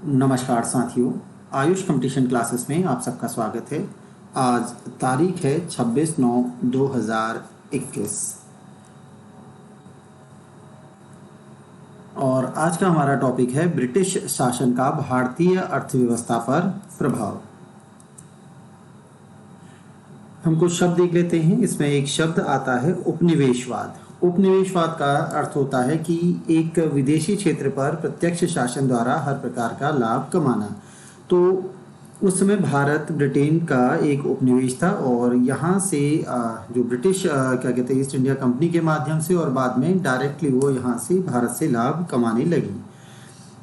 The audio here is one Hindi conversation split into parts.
नमस्कार साथियों, आयुष कंपटीशन क्लासेस में आप सबका स्वागत है। आज तारीख है 26/9/2021 और आज का हमारा टॉपिक है ब्रिटिश शासन का भारतीय अर्थव्यवस्था पर प्रभाव। हम कुछ शब्द देख लेते हैं। इसमें एक शब्द आता है उपनिवेशवाद। उपनिवेशवाद का अर्थ होता है कि एक विदेशी क्षेत्र पर प्रत्यक्ष शासन द्वारा हर प्रकार का लाभ कमाना। तो उस समय भारत ब्रिटेन का एक उपनिवेश था और यहाँ से जो ब्रिटिश क्या कहते हैं ईस्ट इंडिया कंपनी के माध्यम से और बाद में डायरेक्टली वो यहाँ से भारत से लाभ कमाने लगी।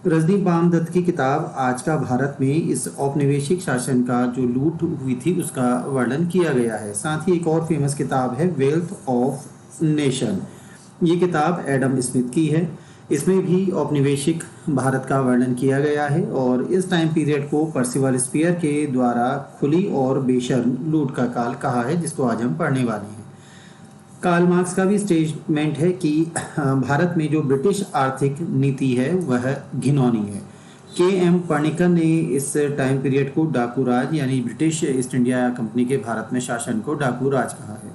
रजनी पामदत्त की किताब आज का भारत में इस औपनिवेशिक शासन का जो लूट हुई थी उसका वर्णन किया गया है। साथ ही एक और फेमस किताब है वेल्थ ऑफ नेशन। ये किताब एडम स्मिथ की है। इसमें भी औपनिवेशिक भारत का वर्णन किया गया है और इस टाइम पीरियड को परसिवल स्पेयर के द्वारा खुली और बेशर्म लूट का काल कहा है, जिसको आज हम पढ़ने वाले हैं। कार्ल मार्क्स का भी स्टेटमेंट है कि भारत में जो ब्रिटिश आर्थिक नीति है वह घिनौनी है। के.एम. पर्निकर ने इस टाइम पीरियड को डाकू राज यानी ब्रिटिश ईस्ट इंडिया कंपनी के भारत में शासन को डाकू राज कहा है।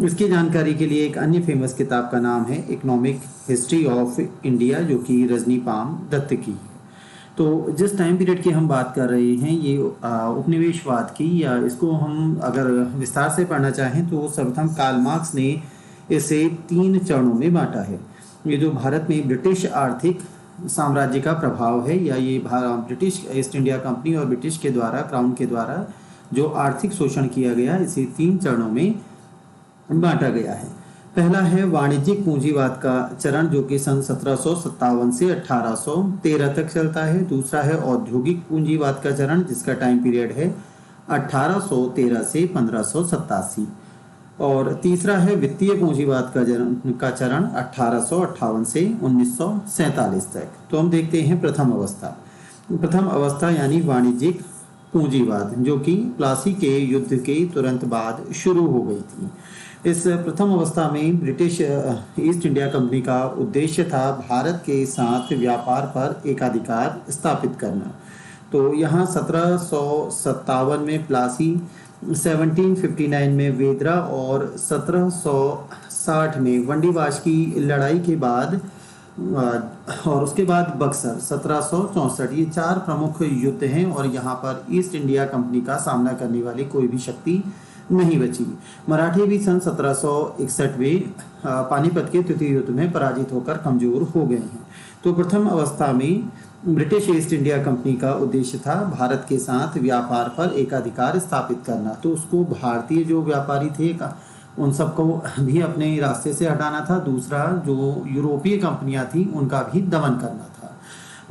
इसकी जानकारी के लिए एक अन्य फेमस किताब का नाम है इकोनॉमिक हिस्ट्री ऑफ इंडिया, जो कि रजनी पाम दत्त की है। तो जिस टाइम पीरियड की हम बात कर रहे हैं ये उपनिवेशवाद की, या इसको हम अगर विस्तार से पढ़ना चाहें तो सर्वप्रथम कार्ल मार्क्स ने इसे 3 चरणों में बांटा है। ये जो भारत में ब्रिटिश आर्थिक साम्राज्य का प्रभाव है, या ये ब्रिटिश ईस्ट इंडिया कंपनी और ब्रिटिश के द्वारा क्राउन के द्वारा जो आर्थिक शोषण किया गया, इसे 3 चरणों में बांटा गया है। पहला है वाणिज्यिक पूंजीवाद का चरण, जो कि सन 1757 से 1813 तक चलता है। दूसरा है औद्योगिक पूंजीवाद का चरण, जिसका टाइम पीरियड है 1813 से 1587। और तीसरा है वित्तीय पूंजीवाद का चरण 1858 से 1947 तक। तो हम देखते हैं प्रथम अवस्था यानी वाणिज्यिक पूंजीवाद, जो कि प्लासी के युद्ध के तुरंत बाद शुरू हो गई थी। इस प्रथम अवस्था में ब्रिटिश ईस्ट इंडिया कंपनी का उद्देश्य था भारत के साथ व्यापार पर एकाधिकार स्थापित करना। तो यहाँ 1757 में प्लासी, 1759 में वेदरा और 1760 में वंडीवाश की लड़ाई के बाद और उसके बाद बक्सर 1764, ये 4 प्रमुख युद्ध हैं और यहाँ पर ईस्ट इंडिया कंपनी का सामना करने वाली कोई भी शक्ति नहीं बची। मराठे भी सन 1761 में पानीपत के तृतीय युद्ध में पराजित होकर कमजोर हो गए हैं। तो प्रथम अवस्था में ब्रिटिश ईस्ट इंडिया कंपनी का उद्देश्य था भारत के साथ व्यापार पर एकाधिकार स्थापित करना। तो उसको भारतीय जो व्यापारी थे उन सबको भी अपने रास्ते से हटाना था। दूसरा, जो यूरोपीय कंपनियां थी उनका भी दमन करना था।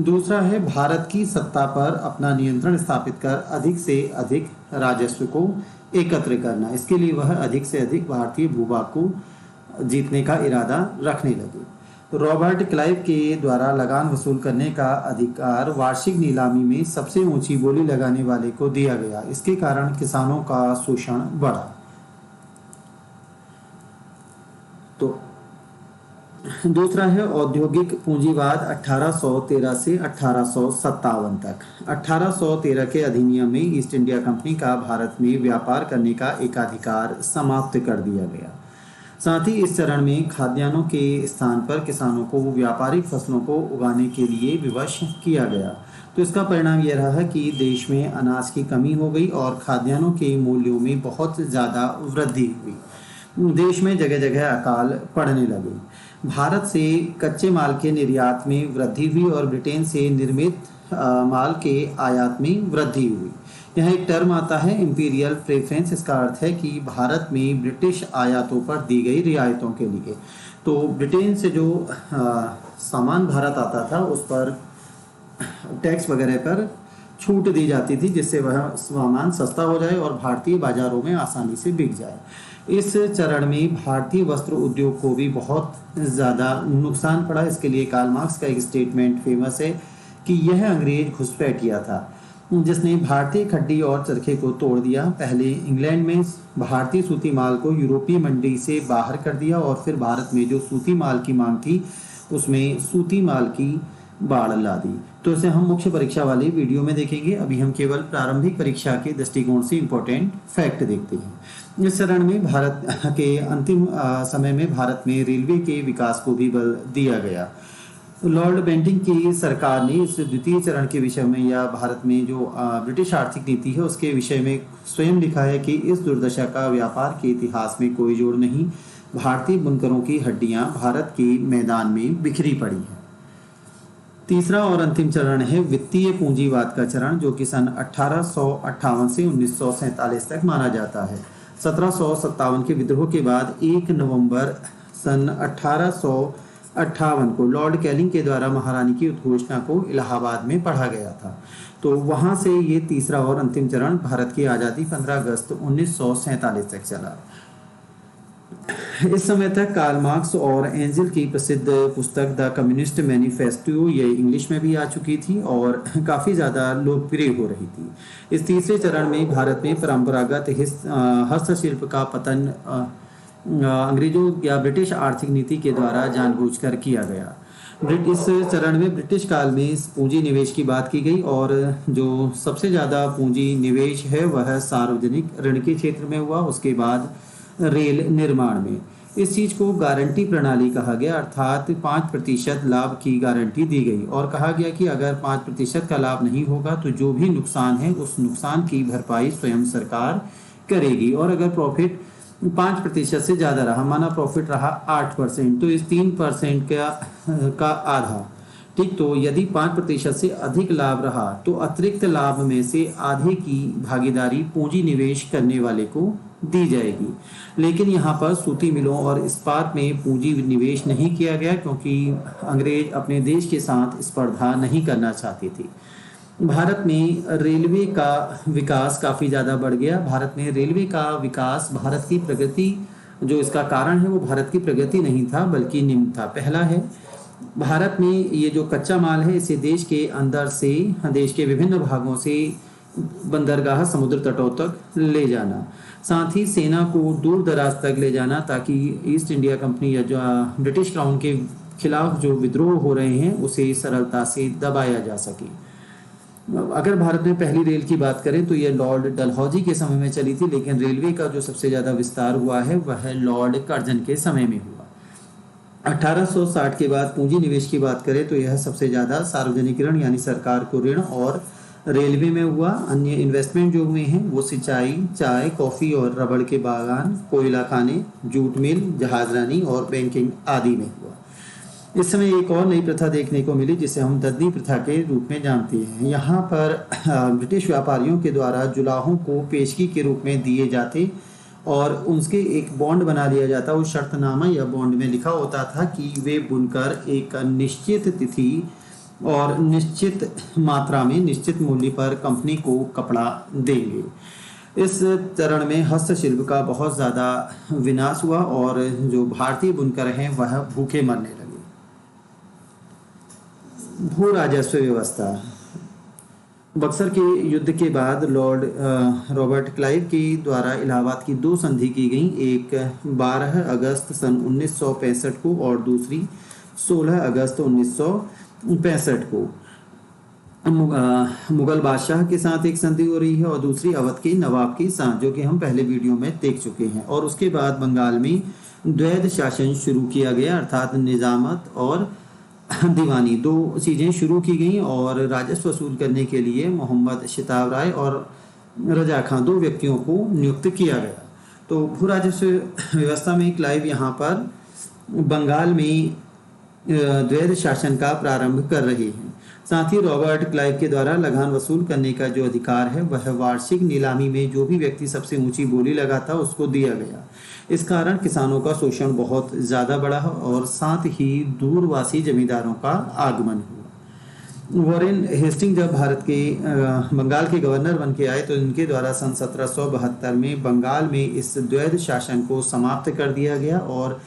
दूसरा है भारत की सत्ता पर अपना नियंत्रण स्थापित कर अधिक से अधिक राजस्व को एकत्र करना। इसके लिए वह अधिक से अधिक भारतीय भूभाग को जीतने का इरादा रखने लगे। रॉबर्ट क्लाइव के द्वारा लगान वसूल करने का अधिकार वार्षिक नीलामी में सबसे ऊंची बोली लगाने वाले को दिया गया। इसके कारण किसानों का शोषण बढ़ा। तो दूसरा है औद्योगिक पूंजीवाद 1813 से 1857 तक। 1813 के अधिनियम में ईस्ट इंडिया कंपनी का भारत में व्यापार करने का एकाधिकार समाप्त कर दिया गया। साथ ही इस चरण में खाद्यान्नों के स्थान पर किसानों को व्यापारिक फसलों को उगाने के लिए विवश किया गया। तो इसका परिणाम यह रहा कि देश में अनाज की कमी हो गई और खाद्यान्नों के मूल्यों में बहुत ज़्यादा वृद्धि हुई। देश में जगह जगह अकाल पड़ने लगे। भारत से कच्चे माल के निर्यात में वृद्धि हुई और ब्रिटेन से निर्मित माल के आयात में वृद्धि हुई। यहाँ एक टर्म आता है इंपीरियल प्रेफरेंस। इसका अर्थ है कि भारत में ब्रिटिश आयातों पर दी गई रियायतों के लिए। तो ब्रिटेन से जो सामान भारत आता था उस पर टैक्स वगैरह पर छूट दी जाती थी, जिससे वह सामान सस्ता हो जाए और भारतीय बाजारों में आसानी से बिक जाए। इस चरण में भारतीय वस्त्र उद्योग को भी बहुत ज़्यादा नुकसान पड़ा। इसके लिए कार्ल मार्क्स का एक स्टेटमेंट फेमस है कि यह अंग्रेज घुसपैठिया था जिसने भारतीय खड्डी और चरखे को तोड़ दिया। पहले इंग्लैंड में भारतीय सूती माल को यूरोपीय मंडी से बाहर कर दिया और फिर भारत में जो सूती माल की मांग थी उसमें सूती माल की बाढ़ ला दी। तो इसे हम मुख्य परीक्षा वाली वीडियो में देखेंगे। अभी हम केवल प्रारंभिक परीक्षा के दृष्टिकोण से इम्पोर्टेंट फैक्ट देखते हैं। इस चरण में भारत के अंतिम समय में भारत में रेलवे के विकास को भी बल दिया गया। लॉर्ड बेंटिंग की सरकार ने इस द्वितीय चरण के विषय में या भारत में जो ब्रिटिश आर्थिक नीति है उसके विषय में स्वयं लिखा है कि इस दुर्दशा का व्यापार के इतिहास में कोई जोड़ नहीं। भारतीय बुनकरों की हड्डियां भारत के मैदान में बिखरी पड़ी हैं। तीसरा और अंतिम चरण है वित्तीय पूंजीवाद का चरण, जो कि सन 1858 से 1947 तक माना जाता है। 1757 के विद्रोह के बाद 1 नवंबर सन 1858 को लॉर्ड कैनिंग के द्वारा महारानी की उद्घोषणा को इलाहाबाद में पढ़ा गया था। तो वहां से ये तीसरा और अंतिम चरण भारत की आज़ादी 15 अगस्त 1947 तक चला। इस समय तक कार्ल मार्क्स और एंजेल की प्रसिद्ध पुस्तक द कम्युनिस्ट मैनिफेस्टो ये इंग्लिश में भी आ चुकी थी और काफ़ी ज़्यादा लोकप्रिय हो रही थी। इस तीसरे चरण में भारत में परंपरागत हस्तशिल्प का पतन अंग्रेजों या ब्रिटिश आर्थिक नीति के द्वारा जानबूझकर किया गया। इस चरण में ब्रिटिश काल में पूंजी निवेश की बात की गई और जो सबसे ज़्यादा पूंजी निवेश है वह सार्वजनिक ऋण के क्षेत्र में हुआ, उसके बाद रेल निर्माण में। इस चीज को गारंटी प्रणाली कहा गया, अर्थात 5% लाभ की गारंटी दी गई और कहा गया कि अगर 5% का लाभ नहीं होगा तो जो भी नुकसान है उस नुकसान की भरपाई स्वयं सरकार करेगी। और अगर प्रॉफिट 5% से ज्यादा रहा, माना प्रॉफिट रहा 8%, तो इस 3% का आधा, ठीक। तो यदि 5% से अधिक लाभ रहा तो अतिरिक्त लाभ में से आधे की भागीदारी पूंजी निवेश करने वाले को दी जाएगी। लेकिन यहाँ पर सूती मिलों और इस्पात में पूंजी निवेश नहीं किया गया क्योंकि अंग्रेज अपने देश के साथ स्पर्धा नहीं करना चाहते थे। भारत में रेलवे का विकास काफ़ी ज़्यादा बढ़ गया। भारत में रेलवे का विकास भारत की प्रगति, जो इसका कारण है वो भारत की प्रगति नहीं था बल्कि निम्न था। पहला है, भारत में ये जो कच्चा माल है इसे देश के अंदर से, देश के विभिन्न भागों से बंदरगाह समुद्र तटों तक ले जाना, साथ ही सेना को दूर दराज तक ले जाना ताकि ईस्ट इंडिया कंपनी या जो ब्रिटिश क्राउन के खिलाफ जो विद्रोह हो रहे हैं उसे सरलता से दबाया जा सके। अगर भारत में पहली रेल की बात करें तो यह लॉर्ड डलहौजी के समय में चली थी, लेकिन रेलवे का जो सबसे ज़्यादा विस्तार हुआ है वह लॉर्ड कर्जन के समय में हुआ। 1860 के बाद पूंजी निवेश की बात करें तो यह सबसे ज़्यादा सार्वजनिक ऋण यानी सरकार को ऋण और रेलवे में हुआ। अन्य इन्वेस्टमेंट जो हुए हैं वो सिंचाई, चाय, कॉफ़ी और रबड़ के बागान, कोयला खाने, जूट मिल, जहाजरानी और बैंकिंग आदि में हुआ। इस समय एक और नई प्रथा देखने को मिली जिसे हम दद्दी प्रथा के रूप में जानते हैं। यहाँ पर ब्रिटिश व्यापारियों के द्वारा जुलाहों को पेशगी के रूप में दिए जाते और उनके एक बॉन्ड बना लिया जाता। उस शर्तनामा या बॉन्ड में लिखा होता था कि वे बुनकर एक निश्चित तिथि और निश्चित मात्रा में निश्चित मूल्य पर कंपनी को कपड़ा देंगे। इस चरण में हस्तशिल्प का बहुत ज़्यादा विनाश हुआ और जो भारतीय बुनकर हैं वह भूखे मरने लगे। भू राजस्व व्यवस्था। बक्सर के युद्ध के बाद लॉर्ड रॉबर्ट क्लाइव के द्वारा इलाहाबाद की 2 संधि की गई, एक 12 अगस्त सन 1965 को और दूसरी 16 अगस्त 1965 को। मुगल बादशाह के साथ एक संधि हो रही है और दूसरी अवध के नवाब के साथ, जो कि हम पहले वीडियो में देख चुके हैं। और उसके बाद बंगाल में द्वैध शासन शुरू किया गया, अर्थात निजामत और दीवानी 2 चीज़ें शुरू की गई और राजस्व वसूल करने के लिए मोहम्मद शिताब राय और रजा खां 2 व्यक्तियों को नियुक्त किया गया। तो भू राजस्व व्यवस्था में क्लाइव यहाँ पर बंगाल में द्वैध शासन का प्रारंभ कर रहे हैं। साथ ही रॉबर्ट क्लाइव के द्वारा लगान वसूल करने का जो अधिकार है वह वार्षिक नीलामी में जो भी व्यक्ति सबसे ऊंची बोली लगाता उसको दिया गया। इस कारण किसानों का शोषण बहुत ज़्यादा बढ़ा और साथ ही दूरवासी जमींदारों का आगमन हुआ। वॉरेन हेस्टिंग जब भारत के बंगाल के गवर्नर बन के आए तो इनके द्वारा सन 1772 में बंगाल में इस द्वैध शासन को समाप्त कर दिया गया और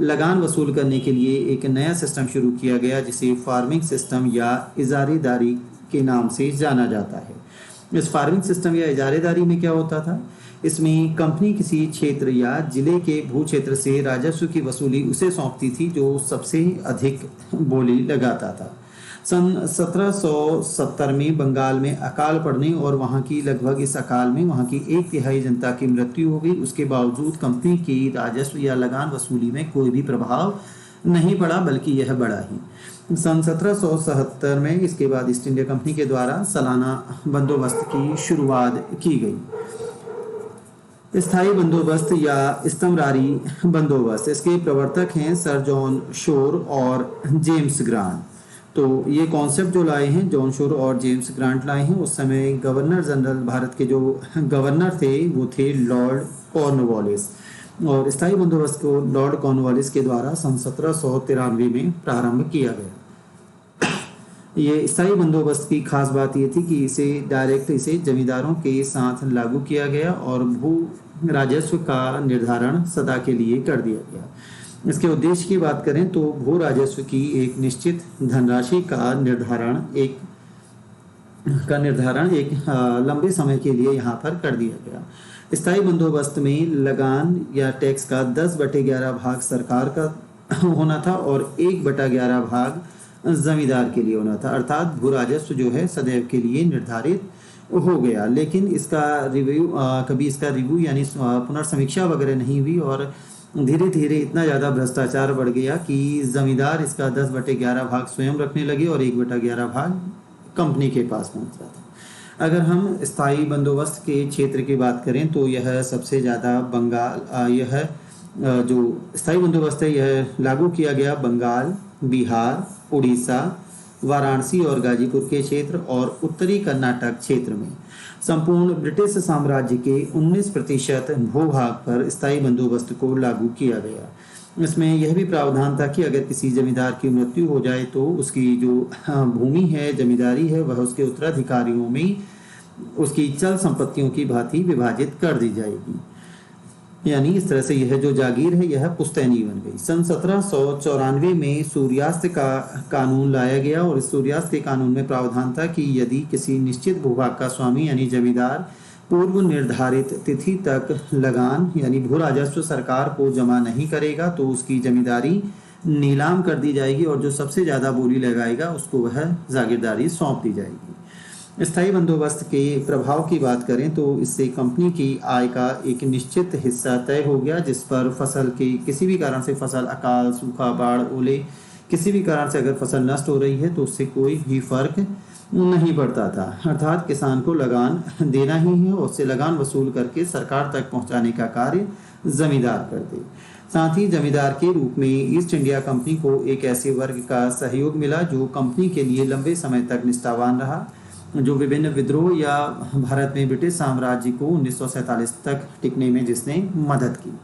लगान वसूल करने के लिए एक नया सिस्टम शुरू किया गया जिसे फार्मिंग सिस्टम या इजारेदारी के नाम से जाना जाता है। इस फार्मिंग सिस्टम या इजारेदारी में क्या होता था, इसमें कंपनी किसी क्षेत्र या जिले के भू क्षेत्र से राजस्व की वसूली उसे सौंपती थी जो सबसे अधिक बोली लगाता था। सन 1770 में बंगाल में अकाल पड़ने और वहां की लगभग इस अकाल में वहां की 1/3 जनता की मृत्यु हो गई। उसके बावजूद कंपनी की राजस्व या लगान वसूली में कोई भी प्रभाव नहीं पड़ा, बल्कि यह बढ़ा ही। सन 1777 में इसके बाद ईस्ट इंडिया कंपनी के द्वारा सालाना बंदोबस्त की शुरुआत की गई। स्थायी बंदोबस्त या इस्तमरारी बंदोबस्त, इसके प्रवर्तक हैं सर जॉन शोर और जेम्स ग्रांट। तो ये कॉन्सेप्ट जो लाए हैं जॉन शोर और जेम्स ग्रांट लाए हैं। उस समय गवर्नर जनरल भारत के जो गवर्नर थे वो थे लॉर्ड कॉर्नवालिस, और स्थायी बंदोबस्त को लॉर्ड कॉर्नवालिस के द्वारा सन 1793 में प्रारंभ किया गया। ये स्थायी बंदोबस्त की खास बात ये थी कि इसे जमींदारों के साथ लागू किया गया और भू राजस्व का निर्धारण सदा के लिए कर दिया गया। इसके उद्देश्य की बात करें तो भू राजस्व की एक निश्चित धनराशि का निर्धारण एक लंबे समय के लिए यहाँ पर कर दिया गया। स्थायी बंदोबस्त में लगान या टैक्स का 10/11 भाग सरकार का होना था और 1/11 भाग जमींदार के लिए होना था। अर्थात भू राजस्व जो है सदैव के लिए निर्धारित हो गया। लेकिन कभी इसका रिव्यू यानी पुनर्समीक्षा वगैरह नहीं हुई और धीरे धीरे इतना ज़्यादा भ्रष्टाचार बढ़ गया कि जमींदार इसका 10/11 भाग स्वयं रखने लगे और 1/11 भाग कंपनी के पास पहुंच रहा था। अगर हम स्थायी बंदोबस्त के क्षेत्र की बात करें तो यह सबसे ज़्यादा जो स्थायी बंदोबस्त है यह लागू किया गया बंगाल, बिहार, उड़ीसा, वाराणसी और गाजीपुर के क्षेत्र और उत्तरी कर्नाटक क्षेत्र में। संपूर्ण ब्रिटिश साम्राज्य के 19% भूभाग पर स्थायी बंदोबस्त को लागू किया गया। इसमें यह भी प्रावधान था कि अगर किसी जमींदार की मृत्यु हो जाए तो उसकी जो भूमि है, जमींदारी है, वह उसके उत्तराधिकारियों में उसकी चल संपत्तियों की भांति विभाजित कर दी जाएगी। यानी इस तरह से यह जो जागीर है यह पुश्तैनी बन गई। सन 1794 में सूर्यास्त का कानून लाया गया और इस सूर्यास्त के कानून में प्रावधान था कि यदि किसी निश्चित भूभाग का स्वामी यानी जमींदार पूर्व निर्धारित तिथि तक लगान यानी भू राजस्व सरकार को जमा नहीं करेगा तो उसकी जमींदारी नीलाम कर दी जाएगी और जो सबसे ज़्यादा बोली लगाएगा उसको वह जागीरदारी सौंप दी जाएगी। स्थायी बंदोबस्त के प्रभाव की बात करें तो इससे कंपनी की आय का एक निश्चित हिस्सा तय हो गया, जिस पर फसल के किसी भी कारण से फसल अकाल, सूखा, बाढ़, ओले किसी भी कारण से अगर फसल नष्ट हो रही है तो उससे कोई भी फर्क नहीं पड़ता था। अर्थात किसान को लगान देना ही है और उससे लगान वसूल करके सरकार तक पहुंचाने का कार्य जमींदार करते। साथ ही जमींदार के रूप में ईस्ट इंडिया कंपनी को एक ऐसे वर्ग का सहयोग मिला जो कंपनी के लिए लंबे समय तक निष्ठावान रहा, जो विभिन्न विद्रोह या भारत में ब्रिटिश साम्राज्य को 1947 तक टिकने में जिसने मदद की।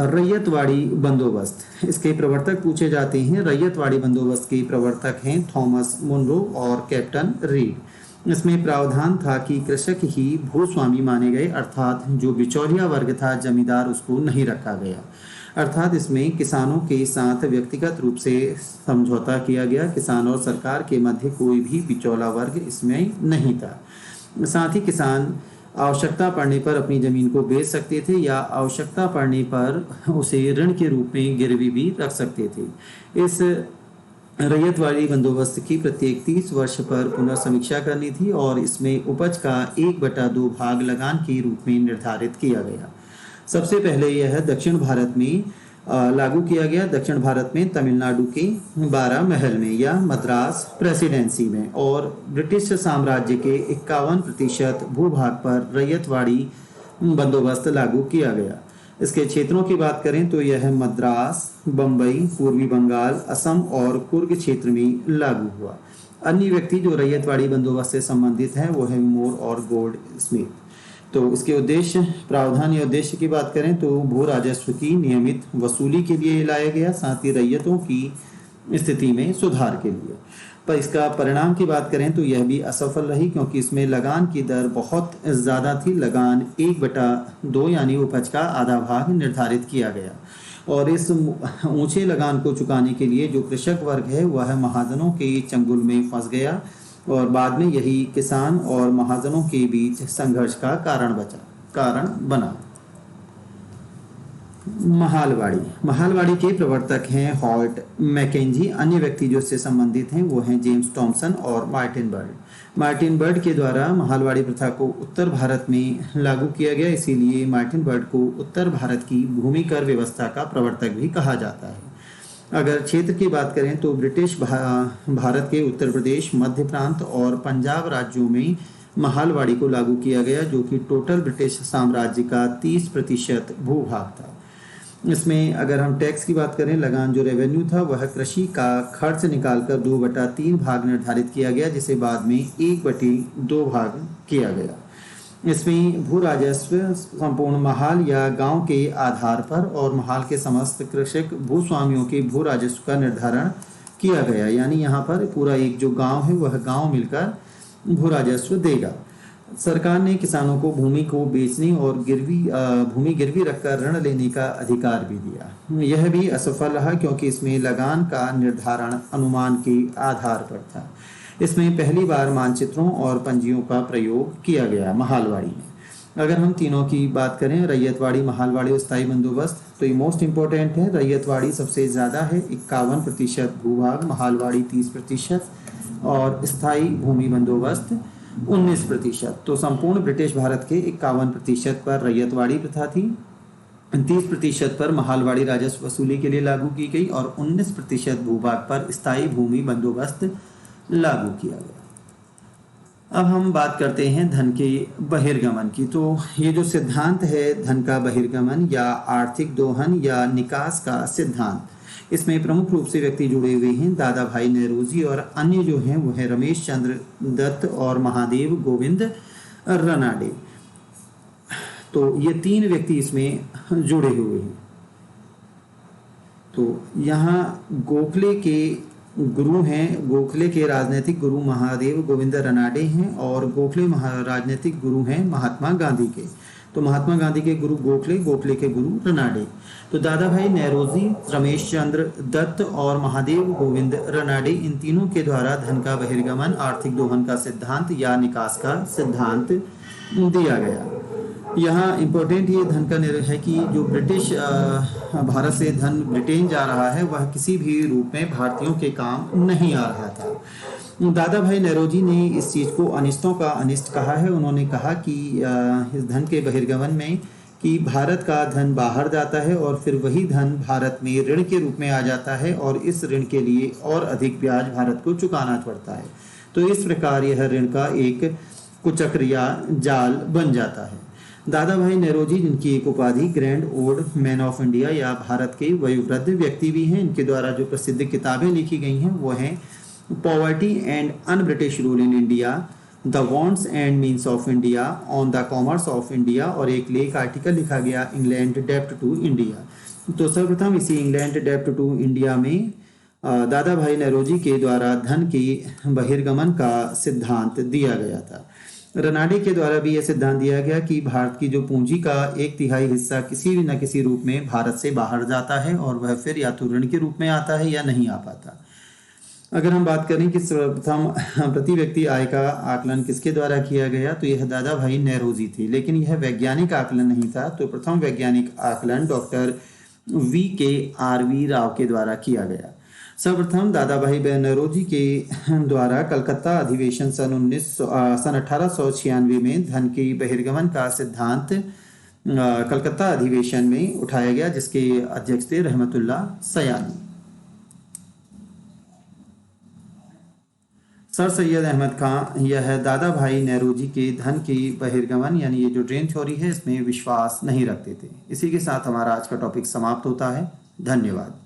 रैयतवाड़ी बंदोबस्त, इसके प्रवर्तक पूछे जाते हैं। रैयतवाड़ी बंदोबस्त के प्रवर्तक हैं थॉमस मुनरो और कैप्टन रीड। इसमें प्रावधान था कि कृषक ही भूस्वामी माने गए, अर्थात जो बिचौलिया वर्ग था जमींदार उसको नहीं रखा गया। अर्थात इसमें किसानों के साथ व्यक्तिगत रूप से समझौता किया गया। किसान और सरकार के मध्य कोई भी बिचौला वर्ग इसमें नहीं था। साथ ही किसान आवश्यकता पड़ने पर अपनी जमीन को बेच सकते थे या आवश्यकता पड़ने पर उसे ऋण के रूप में गिरवी भी रख सकते थे। इस रैयतवाड़ी बंदोबस्त की प्रत्येक 30 वर्ष पर पुनर्समीक्षा करनी थी और इसमें उपज का 1/2 भाग लगान के रूप में निर्धारित किया गया। सबसे पहले यह दक्षिण भारत में लागू किया गया। दक्षिण भारत में तमिलनाडु के 12 महल में या मद्रास प्रेसिडेंसी में और ब्रिटिश साम्राज्य के 51% भूभाग पर रैयतवाड़ी बंदोबस्त लागू किया गया। इसके क्षेत्रों की बात करें तो यह मद्रास, बम्बई, पूर्वी बंगाल, असम और कुर्ग क्षेत्र में लागू हुआ। अन्य व्यक्ति जो रैयतवाड़ी बंदोबस्त से संबंधित हैं वो है मोर और गोल्ड स्मिथ। तो इसके उद्देश्य, प्रावधान या उद्देश्य की बात करें तो भू राजस्व की नियमित वसूली के लिए लाया गया, साथ ही रैयतों की स्थिति में सुधार के लिए। पर इसका परिणाम की बात करें तो यह भी असफल रही, क्योंकि इसमें लगान की दर बहुत ज़्यादा थी। लगान 1/2 यानी उपज का आधा भाग निर्धारित किया गया और इस ऊंचे लगान को चुकाने के लिए जो कृषक वर्ग है वह महाजनों के चंगुल में फंस गया और बाद में यही किसान और महाजनों के बीच संघर्ष का कारण बना। महालवाड़ी के प्रवर्तक हैं हॉल्ट मैकेंजी। अन्य व्यक्ति जो इससे संबंधित हैं वो हैं जेम्स टॉमसन और मार्टिन बर्ड के द्वारा महालवाड़ी प्रथा को उत्तर भारत में लागू किया गया, इसीलिए मार्टिन बर्ड को उत्तर भारत की भूमि कर व्यवस्था का प्रवर्तक भी कहा जाता है। अगर क्षेत्र की बात करें तो ब्रिटिश भारत के उत्तर प्रदेश, मध्य प्रांत और पंजाब राज्यों में महालवाड़ी को लागू किया गया, जो कि टोटल ब्रिटिश साम्राज्य का 30% भूभाग था। इसमें अगर हम टैक्स की बात करें, लगान जो रेवेन्यू था वह कृषि का खर्च निकालकर 2/3 भाग निर्धारित किया गया, जिसे बाद में 1/2 भाग किया गया। इसमें भू राजस्व संपूर्ण महाल या गांव के आधार पर और महाल के समस्त कृषक भूस्वामियों के भू राजस्व का निर्धारण किया गया, यानी यहाँ पर पूरा एक जो गांव है वह गांव मिलकर भू राजस्व देगा। सरकार ने किसानों को भूमि को बेचने और भूमि गिरवी रखकर ऋण लेने का अधिकार भी दिया। यह भी असफल रहा क्योंकि इसमें लगान का निर्धारण अनुमान के आधार पर था। इसमें पहली बार मानचित्रों और पंजियों का प्रयोग किया गया महालवाड़ी में। अगर हम तीनों की बात करें, रैयतवाड़ी, महालवाड़ी और स्थायी बंदोबस्त, तो ये मोस्ट इंपॉर्टेंट है। रैयतवाड़ी सबसे ज़्यादा है, 51% भूभाग, महालवाड़ी 30% और स्थायी भूमि बंदोबस्त 19%। तो संपूर्ण ब्रिटिश भारत के 51% पर रैयतवाड़ी प्रथा थी, 30% पर महालवाड़ी राजस्व वसूली के लिए लागू की गई और 19% भूभाग पर स्थायी भूमि बंदोबस्त लागू किया गया। अब हम बात करते हैं धन के बहिर्गमन की। तो ये जो सिद्धांत है धन का बहिर्गमन या आर्थिक दोहन या निकास का सिद्धांत, इसमें प्रमुख रूप से व्यक्ति जुड़े हुए हैं दादा भाई नेहरूजी और अन्य जो हैं वो है रमेश चंद्र दत्त और महादेव गोविंद रनाडे। तो ये 3 व्यक्ति इसमें जुड़े हुए हैं। तो यहाँ गोखले के गुरु हैं, गोखले के राजनीतिक गुरु महादेव गोविंद रनाडे हैं और गोखले राजनीतिक गुरु हैं महात्मा गांधी के। तो महात्मा गांधी के गुरु गोखले, गोखले के गुरु रनाडे। तो दादा भाई नेहरूजी, रमेश चंद्र दत्त और महादेव गोविंद रनाडे, इन तीनों के द्वारा धन का बहिर्गमन, आर्थिक दोहन का सिद्धांत या निकास का सिद्धांत दिया गया। यहाँ इम्पोर्टेंट ये धन का है कि जो ब्रिटिश भारत से धन ब्रिटेन जा रहा है वह किसी भी रूप में भारतीयों के काम नहीं आ रहा था। दादा भाई नेहरूजी ने इस चीज़ को अनिष्टों का अनिष्ट कहा है। उन्होंने कहा कि इस धन के बहिर्गमन में कि भारत का धन बाहर जाता है और फिर वही धन भारत में ऋण के रूप में आ जाता है और इस ऋण के लिए और अधिक ब्याज भारत को चुकाना पड़ता है। तो इस प्रकार यह ऋण का एक कुचक्र या जाल बन जाता है। दादा भाई नेहरूजी, जिनकी एक उपाधि grand old man of India या भारत के वयोवृद्ध व्यक्ति भी हैं, इनके द्वारा जो प्रसिद्ध किताबें लिखी गई हैं वो हैं poverty and un British rule in India, the wants and means of India, on the commerce of India, और एक लेख आर्टिकल लिखा गया इंग्लैंड डेप्ट टू इंडिया। तो सर्वप्रथम इसी इंग्लैंड डेप्ट टू इंडिया में दादा भाई नेहरूजी के द्वारा धन के बहिर्गमन का सिद्धांत दिया गया था। रनाडे के द्वारा भी यह सिद्धांत दिया गया कि भारत की जो पूंजी का 1/3 हिस्सा किसी न किसी रूप में भारत से बाहर जाता है और वह फिर या तो ऋण के रूप में आता है या नहीं आ पाता। अगर हम बात करें कि सर्वप्रथम प्रति व्यक्ति आय का आकलन किसके द्वारा किया गया, तो यह दादा भाई नेहरूजी थे, लेकिन यह वैज्ञानिक आकलन नहीं था। तो प्रथम वैज्ञानिक आकलन डॉक्टर VKRV राव के द्वारा किया गया। सर्वप्रथम दादा भाई नेहरूजी के द्वारा कलकत्ता अधिवेशन सन 1896 में धन के बहिर्गमन का सिद्धांत कलकत्ता अधिवेशन में उठाया गया, जिसके अध्यक्ष थे रहमतुल्लाह सयानी। सर सैयद अहमद खां यह दादा भाई नेहरूजी के धन के बहिर्गमन यानी ये जो ड्रेन थ्योरी है इसमें विश्वास नहीं रखते थे। इसी के साथ हमारा आज का टॉपिक समाप्त होता है। धन्यवाद।